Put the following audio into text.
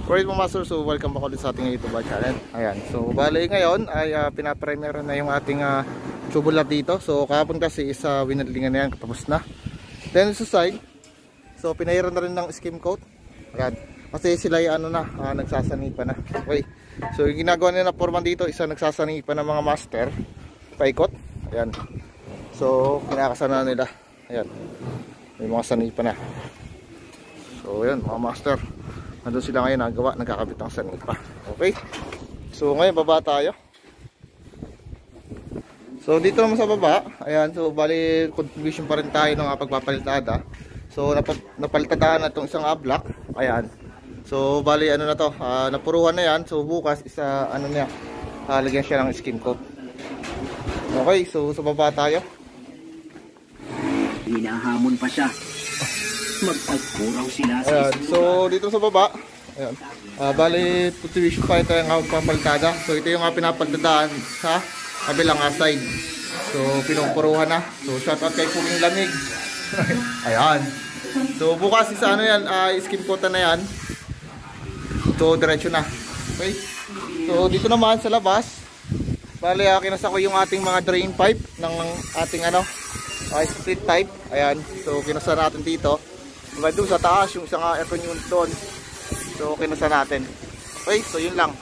Alright mga master, so welcome back ulit sa ating YouTube channel. Ayan, so bali ngayon ay pinaprimer na yung ating tubular dito. So kahapon kasi isa winadlingan na yan, tapos na. Then sa side, so pinairan na rin ng skim coat. Ayan, kasi sila ay nagsasanipa na. Okay, so yung ginagawa nila na foreman dito, isa nagsasanipa ng mga master paikot. Ayan, so kinakasana nila. Ayan, may mga sanipa na. So ayan mga master, nandun sila ngayon nagawa, nagkakabit ng sanipa. Okay, so ngayon baba tayo. So dito naman sa baba, ayan, so bali contribution pa rin tayo ng pagpapalitada. So napalitadaan na itong isang block. Ayan, so bali ano na to, napuruhan na yan. So bukas isa lagyan siya ng skim coat. Okay, so sa baba tayo. Hinahamon pa siya. Magpagkurang sila sa ayan, so dito sa baba, ayan, bali contribution pa ito yung papalitada. So ito yung pinapalitadaan sa kabilang side. So pinupuruhan na. So shout out kay Puging Lamig. Ayan, so bukas isa skim coat na yan. So diretso na. Okay, so dito naman sa labas, bali kinasa ko yung ating mga drain pipe ng ating split pipe. Ayan, so kinasa natin dito. Diba doon sa taas yung isang aircon unit doon. So kinasa natin. Okay, so yun lang.